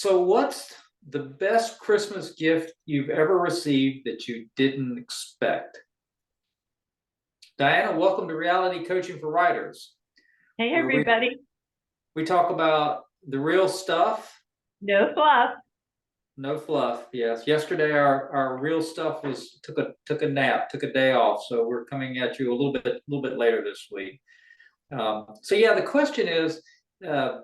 So, what's the best Christmas gift you've ever received that you didn't expect? Diana, welcome to Reality Coaching for Writers, Hey, where everybody. we talk about the real stuff, No fluff. no fluff. Yes, yesterday our real stuff was took a nap, took a day off, so we're coming at you a little bit later this week. So yeah, the question is, uh,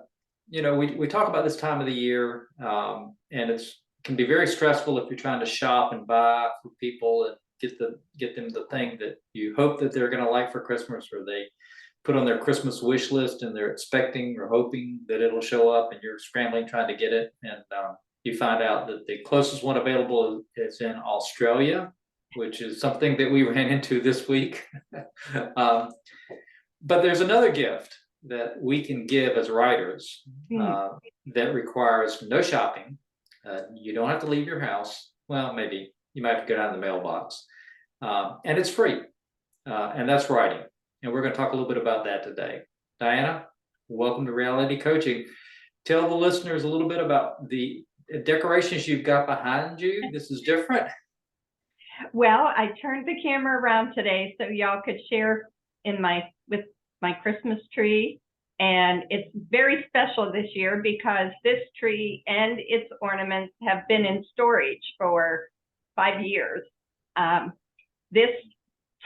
we talk about this time of the year, and it's can be very stressful if you're trying to shop and buy for people and get them the thing that you hope that they're going to like for Christmas, or they put on their Christmas wish list and they're expecting or hoping that it'll show up, and you're scrambling trying to get it, and you find out that the closest one available is in Australia, which is something that we ran into this week. um, but there's another gift that we can give as writers uh, that requires no shopping. You don't have to leave your house. Well, maybe you might have to go down to the mailbox. And it's free. And that's writing. And we're going to talk a little bit about that today. Diana, welcome to Reality Coaching. Tell the listeners a little bit about the decorations you've got behind you. This is different. Well, I turned the camera around today so y'all could share with my Christmas tree. And it's very special this year because this tree and its ornaments have been in storage for 5 years. This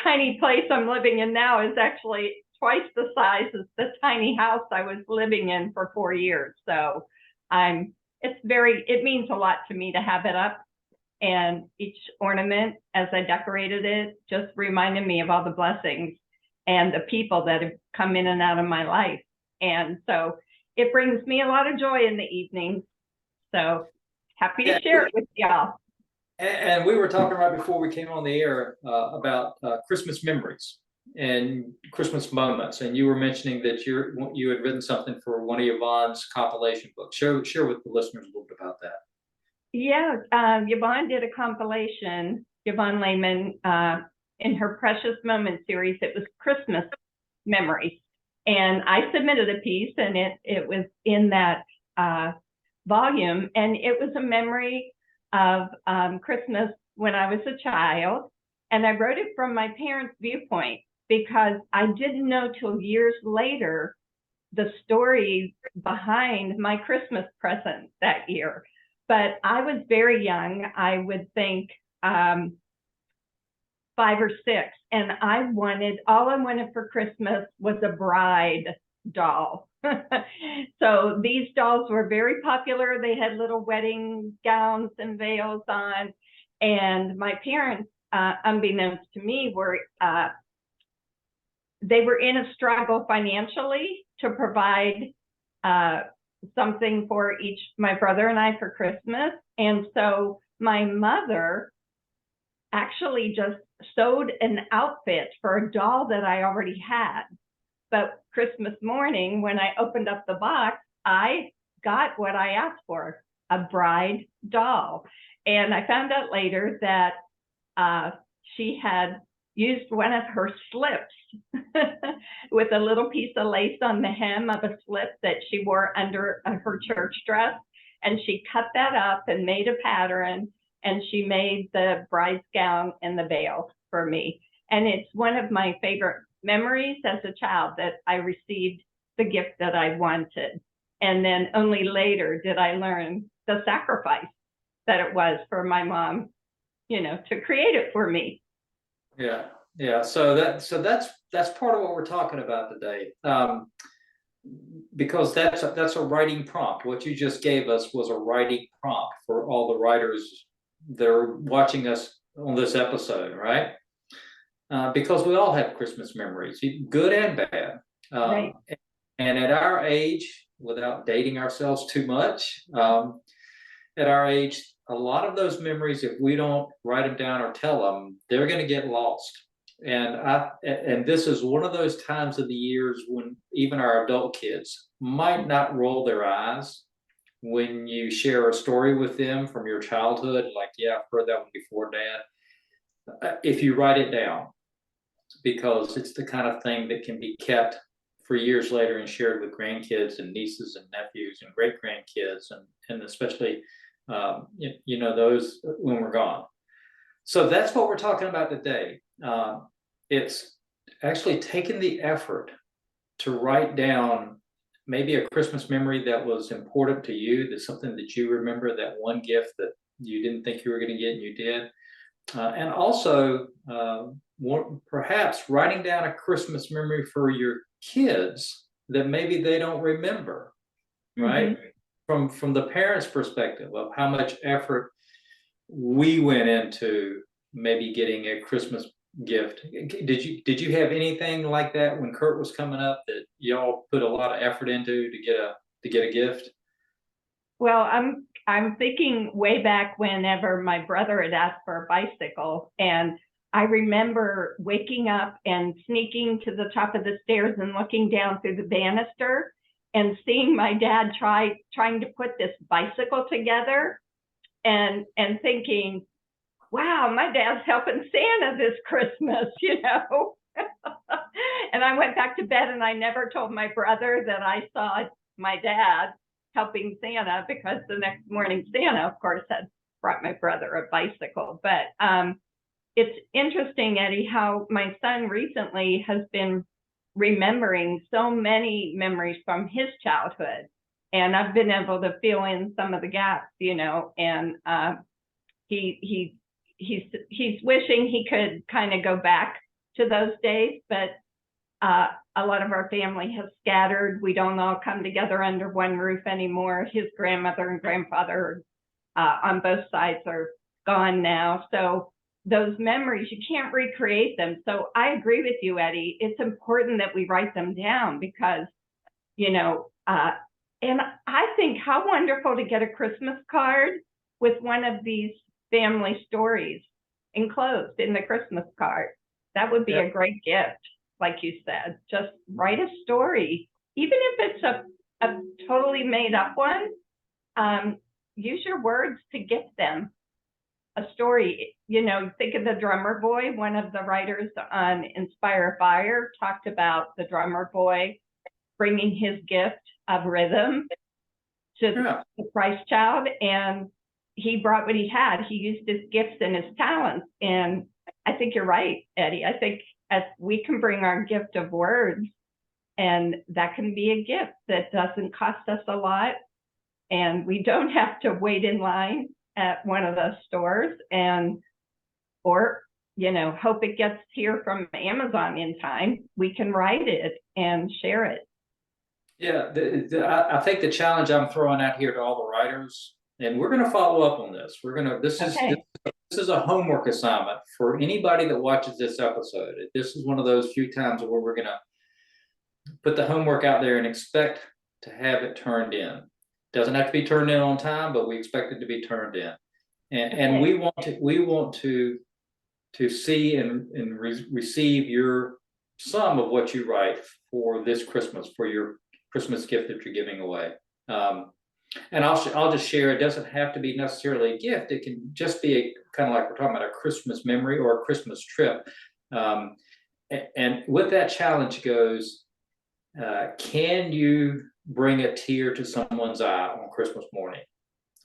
tiny place I'm living in now is actually twice the size as the tiny house I was living in for 4 years. So it means a lot to me to have it up. And each ornament, as I decorated it, just reminded me of all the blessings and the people that have come in and out of my life. And so it brings me a lot of joy in the evenings. So happy to share it with y'all. And we were talking right before we came on the air about Christmas memories and Christmas moments. And you were mentioning that you had written something for one of Yvonne's compilation books. Share with the listeners a little bit about that. Yeah, Yvonne did a compilation, Yvonne Lehman, in her Precious Moments series. It was Christmas memories. And I submitted a piece, and it was in that volume. And it was a memory of Christmas when I was a child. And I wrote it from my parents' viewpoint because I didn't know till years later the story behind my Christmas present that year. But I was very young. I would think 5 or 6. And all I wanted for Christmas was a bride doll. So these dolls were very popular. They had little wedding gowns and veils on. And my parents, unbeknownst to me, they were in a struggle financially to provide something for my brother and I for Christmas. And so my mother actually just sewed an outfit for a doll that I already had. But Christmas morning, when I opened up the box, I got what I asked for, a bride doll. And I found out later that she had used one of her slips with a little piece of lace on the hem of a slip that she wore under her church dress. And she cut that up and made a pattern, and she made the bride's gown and the veil for me. And it's one of my favorite memories as a child that I received the gift that I wanted. And then only later did I learn the sacrifice that it was for my mom, to create it for me. Yeah. So that's part of what we're talking about today, because that's a writing prompt. What you just gave us was a writing prompt for all the writers that are watching us on this episode, right? Because we all have Christmas memories, good and bad. Right. And at our age, without dating ourselves too much, at our age, a lot of those memories, if we don't write them down or tell them, they're going to get lost. And this is one of those times of the years when even our adult kids might not roll their eyes when you share a story with them from your childhood, like, yeah, I've heard that one before, Dad. If you write it down, because it's the kind of thing that can be kept for years later and shared with grandkids and nieces and nephews and great grandkids, and especially those when we're gone. So that's what we're talking about today. It's actually taking the effort to write down maybe a Christmas memory that was important to you, that's something that you remember, that one gift that you didn't think you were going to get and you did. And also, perhaps writing down a Christmas memory for your kids that maybe they don't remember, right? From the parents' perspective of how much effort we went into maybe getting a Christmas gift. Did you have anything like that when Kurt was coming up that y'all put a lot of effort into to get a gift? Well, I'm thinking way back whenever my brother had asked for a bicycle, and I remember waking up and sneaking to the top of the stairs and looking down through the banister and seeing my dad trying to put this bicycle together, and thinking, wow, my dad's helping Santa this Christmas, And I went back to bed and I never told my brother that I saw my dad helping Santa, because the next morning Santa, of course, had brought my brother a bicycle. But it's interesting, Eddie, how my son recently has been remembering so many memories from his childhood. And I've been able to fill in some of the gaps, and he's wishing he could kind of go back to those days, but a lot of our family has scattered. We don't all come together under one roof anymore. His grandmother and grandfather on both sides are gone now. So those memories, you can't recreate them. So I agree with you, Eddie. It's important that we write them down, because, and I think how wonderful to get a Christmas card with one of these family stories enclosed in the Christmas card. That would be a great gift. Like you said, just write a story, even if it's a totally made up one. Use your words to gift them a story. Think of the drummer boy. One of the writers on Inspire Fire talked about the drummer boy bringing his gift of rhythm to the Christ child, and he brought what he had. He used his gifts and his talents. And I think you're right, Eddie. I think as we can bring our gift of words, and that can be a gift that doesn't cost us a lot, and we don't have to wait in line at one of those stores, or hope it gets here from Amazon in time. We can write it and share it. Yeah, I think the challenge I'm throwing out here to all the writers, and we're going to follow up on this. This is a homework assignment for anybody that watches this episode. This is one of those few times where we're going to put the homework out there and expect to have it turned in. Doesn't have to be turned in on time, but we expect it to be turned in. And we want to see and receive some of what you write for this Christmas, for your Christmas gift that you're giving away. And I'll just share, it doesn't have to be necessarily a gift. It can just be kind of like we're talking about a Christmas memory or a Christmas trip. And with that challenge goes, can you bring a tear to someone's eye on Christmas morning?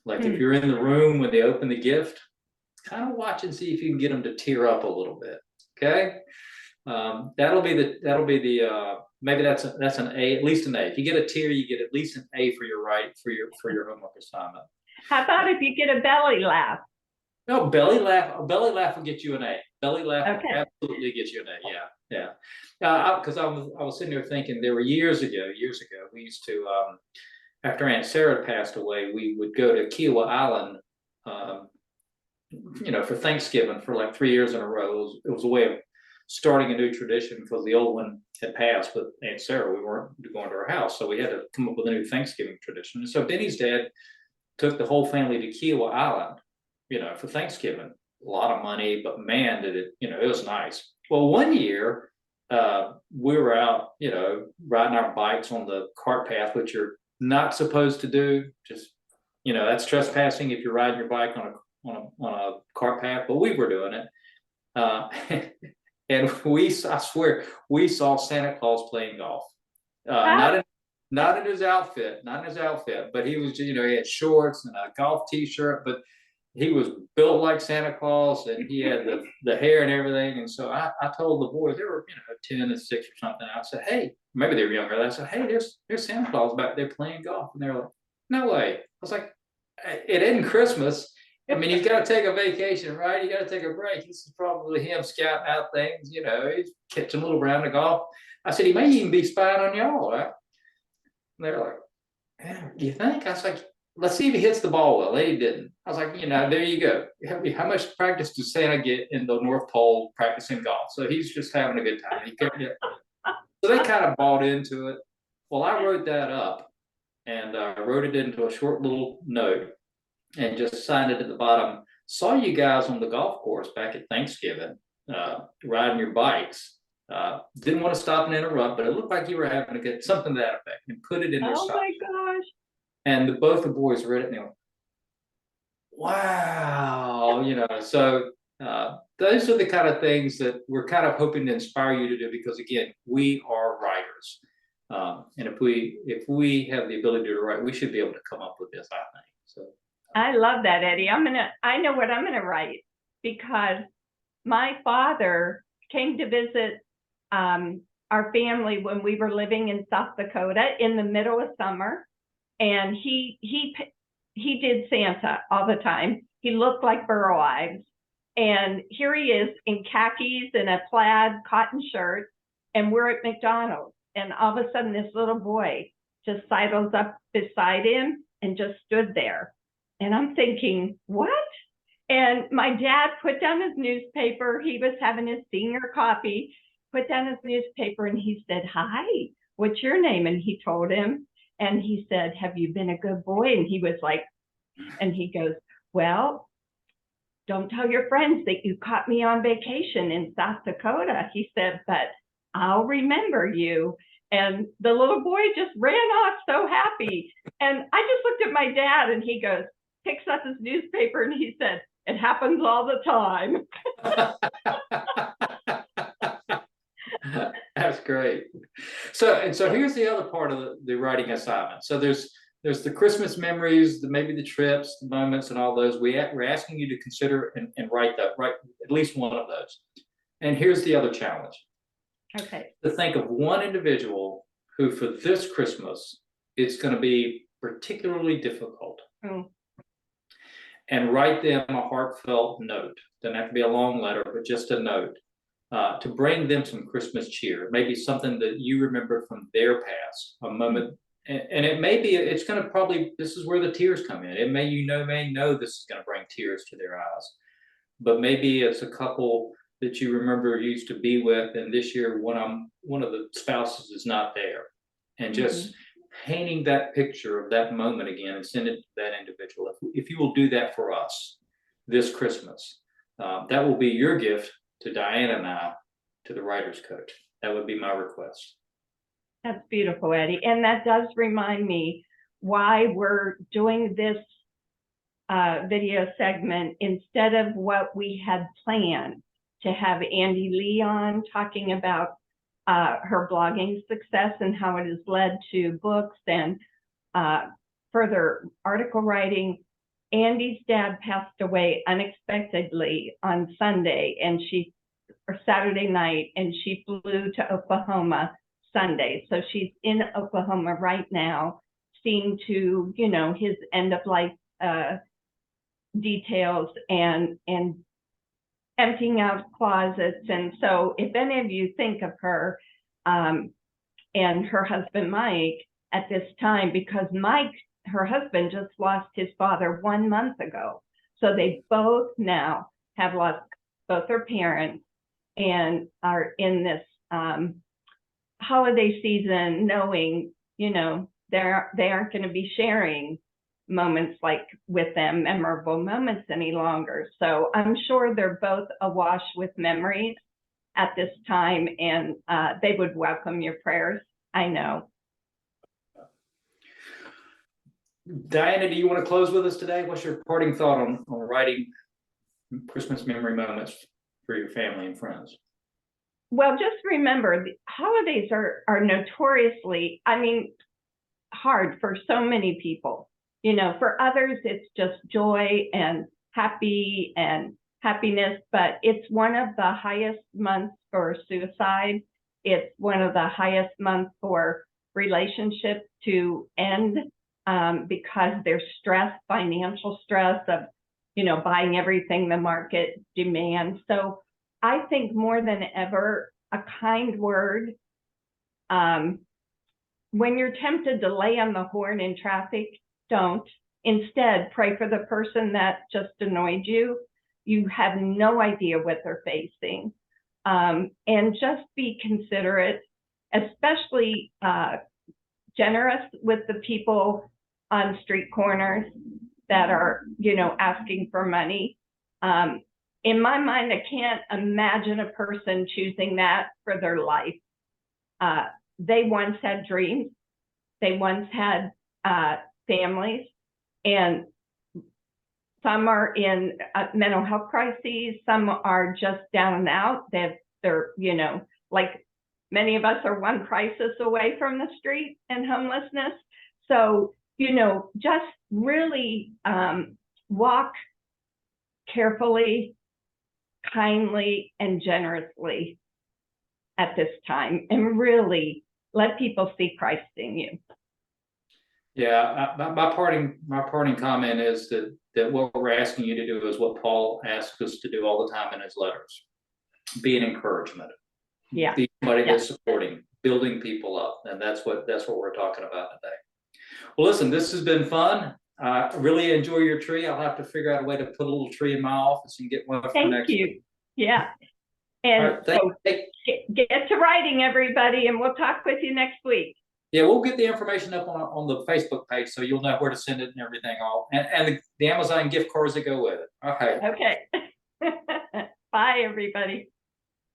Like if you're in the room when they open the gift, kind of watch and see if you can get them to tear up a little bit. Okay. That'll be the maybe that's an A, at least an A. If you get a tear, you get at least an A for your homework assignment. How about if you get a belly laugh? No, belly laugh will get you an A. Belly laugh will absolutely get you an A. Yeah. Because I was sitting there thinking, there were years ago, we used to, after Aunt Sarah passed away, we would go to Kiowa Island, for Thanksgiving for like 3 years in a row. It was a way of starting a new tradition, because the old one had passed with Aunt Sarah. We weren't going to her house, so we had to come up with a new Thanksgiving tradition. And so Denny's dad took the whole family to Kiowa Island, for Thanksgiving. A lot of money, but man, did it, it was nice. Well, one year, we were out, riding our bikes on the cart path, which you're not supposed to do. Just, that's trespassing if you're riding your bike on a cart path, but we were doing it. And I swear, we saw Santa Claus playing golf. Not in his outfit, but he was, he had shorts and a golf t-shirt, but he was built like Santa Claus, and he had the hair and everything. And so I told the boys, they were 10 and 6 or something. I said, hey, maybe they were younger. I said, hey, there's Santa Claus back there playing golf, and they're like, no way. I was like, it isn't Christmas. I mean, he's got to take a vacation, right? You got to take a break. This is probably him scouting out things. He's catching a little round of golf. I said, he may even be spying on y'all, right? And they're like, yeah, do you think? I was like, let's see if he hits the ball well. He didn't. I was like, there you go. How much practice does Santa get in the North Pole practicing golf? So he's just having a good time. So they kind of bought into it. Well, I wrote that up, and wrote it into a short little note and just signed it at the bottom. Saw you guys on the golf course back at Thanksgiving, riding your bikes. Didn't want to stop and interrupt, but it looked like you were having to get something to that effect, and put it in their Oh style. my gosh. And both the boys read it and they went, wow, so those are the kind of things that we're kind of hoping to inspire you to do, because again, we are writers. And if we have the ability to write, we should be able to come up with this, I think. So I love that, Eddie. I know what I'm gonna write, because my father came to visit our family when we were living in South Dakota in the middle of summer, and he did Santa all the time. He looked like Burl Ives, and here he is in khakis and a plaid cotton shirt, and we're at McDonald's, and all of a sudden this little boy just sidles up beside him and just stood there. And I'm thinking, what? And my dad put down his newspaper. He was having his senior coffee, put down his newspaper, and he said, hi, what's your name? And he told him, and he said, have you been a good boy? And he was like, and he goes, well, don't tell your friends that you caught me on vacation in South Dakota. He said, but I'll remember you. And the little boy just ran off so happy. And I just looked at my dad, and he goes, picks up his newspaper, and he said, it happens all the time. That's great. So here's the other part of the writing assignment. So there's the Christmas memories, maybe the trips, the moments, and all those. We're asking you to consider and write at least one of those. And here's the other challenge. Okay. To think of one individual who, for this Christmas, it's going to be particularly difficult. Mm. And write them a heartfelt note. Doesn't have to be a long letter, but just a note to bring them some Christmas cheer. Maybe something that you remember from their past, a moment. And it may be, it's going to probably, this is where the tears come in. It may, may know this is going to bring tears to their eyes. But maybe it's a couple that you remember used to be with, and this year one of the spouses is not there. And just painting that picture of that moment again and send it to that individual. If you will do that for us this Christmas, that will be your gift to Diana and I, to the Writers Coach. That would be my request. That's beautiful, Eddie. And that does remind me why we're doing this video segment instead of what we had planned to have Andy Lee on, talking about her blogging success and how it has led to books and further article writing. Andy's dad passed away unexpectedly on Sunday, or Saturday night, and she flew to Oklahoma Sunday. So she's in Oklahoma right now, seeing to, his end of life details and emptying out closets. And so if any of you think of her and her husband, Mike, at this time, because Mike, her husband, just lost his father 1 month ago. So they both now have lost both their parents and are in this holiday season knowing, they aren't going to be sharing moments like with them, memorable moments any longer. So I'm sure they're both awash with memories at this time, and they would welcome your prayers. I know. Diana, do you want to close with us today? What's your parting thought on writing Christmas memory moments for your family and friends? well, just remember, the holidays are notoriously, I mean, hard for so many people. You know, for others, it's just joy and happiness, but it's one of the highest months for suicide. It's one of the highest months for relationships to end because there's stress, financial stress of, you know, buying everything the market demands. So I think more than ever, a kind word. When you're tempted to lay on the horn in traffic, don't. Instead, pray for the person that just annoyed you. You have no idea what they're facing. And just be considerate, especially generous with the people on street corners that are, you know, asking for money. In my mind, I can't imagine a person choosing that for their life. They once had dreams. They once had families, and some are in mental health crises. Some are just down and out. They're, you know, like many of us are one crisis away from the street and homelessness. So, you know, just really walk carefully, kindly, and generously at this time, and really let people see Christ in you. Yeah, my parting comment is that what we're asking you to do is what Paul asks us to do all the time in his letters. Be an encouragement. Yeah. Be somebody that's supporting, building people up, and that's what we're talking about today. Well, listen, this has been fun. Really enjoy your tree. I'll have to figure out a way to put a little tree in my office and get one for next week. Thank you. Yeah. And get to writing, everybody, and we'll talk with you next week. Yeah, we'll get the information up on the Facebook page, so you'll know where to send it and everything. And the Amazon gift cards that go with it. Okay. Okay. Bye, everybody.